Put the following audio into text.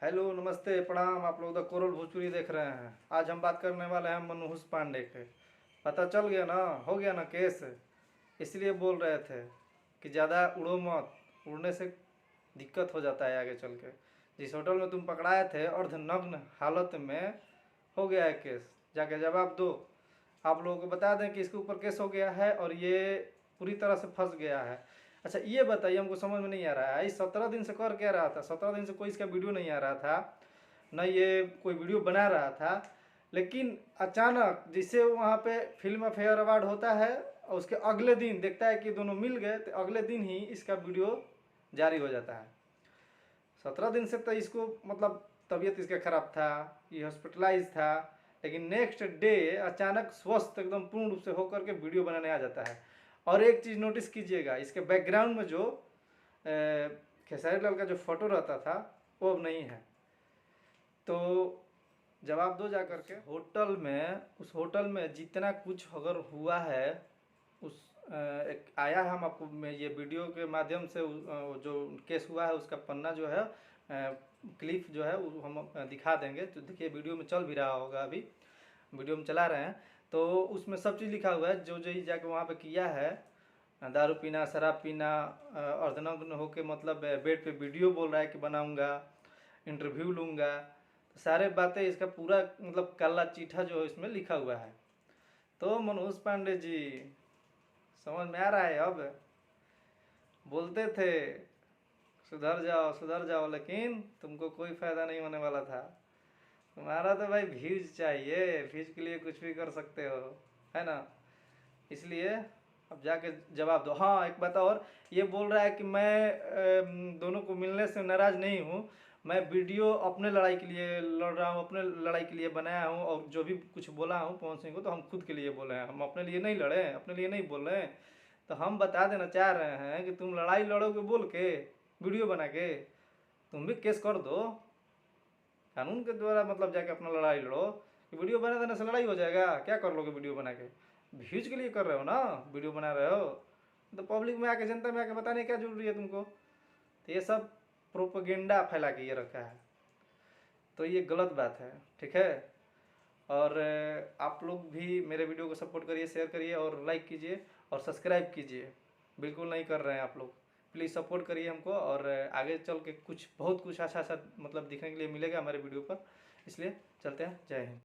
Hello, नमस्ते, प्रणाम। आप लोग द कोरल भोजपुरी देख रहे हैं। आज हम बात करने वाले हैं मनोज पांडे के। पता चल गया ना, हो गया ना केस। इसलिए बोल रहे थे कि ज़्यादा उड़ो मत, उड़ने से दिक्कत हो जाता है आगे चल के। जिस होटल में तुम पकड़ाए थे अर्धनग्न हालत में, हो गया है केस। जाके जवाब दो। आप लोगों को बता दें कि इसके ऊपर केस हो गया है और ये पूरी तरह से फंस गया है। अच्छा ये बताइए, हमको समझ में नहीं आ रहा है, इस 17 दिन से कर क्या रहा था? 17 दिन से कोई इसका वीडियो नहीं आ रहा था, न ये कोई वीडियो बना रहा था। लेकिन अचानक जिससे वहाँ पे फिल्म फेयर अवार्ड होता है और उसके अगले दिन देखता है कि दोनों मिल गए, तो अगले दिन ही इसका वीडियो जारी हो जाता है। 17 दिन से तो इसको मतलब तबीयत इसका खराब था, ये हॉस्पिटलाइज था, लेकिन नेक्स्ट डे अचानक स्वस्थ एकदम पूर्ण रूप से होकर के वीडियो बनाने आ जाता है। और एक चीज़ नोटिस कीजिएगा, इसके बैकग्राउंड में जो खेसारी लाल का जो फोटो रहता था वो अब नहीं है। तो जवाब दो जा करके। होटल में, उस होटल में जितना कुछ अगर हुआ है, उस एक आया है, हम आपको मैं ये वीडियो के माध्यम से जो केस हुआ है उसका पन्ना जो है, क्लिप जो है वो हम दिखा देंगे। तो देखिए वीडियो में चल भी रहा होगा, अभी वीडियो में चला रहे हैं। तो उसमें सब चीज़ लिखा हुआ है, जो जो जाके वहाँ पे किया है, दारू पीना, शराब पीना, अर्धनग्न होके मतलब बेड पे वीडियो बोल रहा है कि बनाऊंगा, इंटरव्यू लूँगा। तो सारे बातें इसका पूरा मतलब काला चीठा जो है इसमें लिखा हुआ है। तो मनोज पांडे जी, समझ में आ रहा है अब? बोलते थे सुधर जाओ, लेकिन तुमको कोई फ़ायदा नहीं होने वाला था। तुम्हारा तो भाई व्यूज चाहिए, व्यूज के लिए कुछ भी कर सकते हो, है ना? इसलिए अब जाके जवाब दो। हाँ एक बात और, ये बोल रहा है कि मैं दोनों को मिलने से नाराज़ नहीं हूँ, मैं वीडियो अपने लड़ाई के लिए लड़ रहा हूँ, अपने लड़ाई के लिए बनाया हूँ। और जो भी कुछ बोला हूँ पवन सिंह को, तो हम खुद के लिए बोले हैं, हम अपने लिए नहीं लड़े, अपने लिए नहीं बोल रहे हैं। तो हम बता देना चाह रहे हैं कि तुम लड़ाई लड़ोगे बोल के, वीडियो बना के, तुम भी केस कर दो कानून के द्वारा। मतलब जाके अपना लड़ाई लड़ो कि वीडियो बना देने से लड़ाई हो जाएगा? क्या कर लोगे वीडियो बना के? व्यूज के लिए कर रहे हो ना, वीडियो बना रहे हो, तो पब्लिक में आके, जनता में आके बताने क्या जरूरी है तुमको? तो ये सब प्रोपेगेंडा फैला के ये रखा है, तो ये गलत बात है, ठीक है? और आप लोग भी मेरे वीडियो को सपोर्ट करिए, शेयर करिए और लाइक कीजिए और सब्सक्राइब कीजिए। बिल्कुल नहीं कर रहे हैं आप लोग, प्लीज़ सपोर्ट करिए हमको। और आगे चल के कुछ बहुत कुछ अच्छा अच्छा मतलब दिखने के लिए मिलेगा हमारे वीडियो पर। इसलिए चलते हैं, जय हिंद।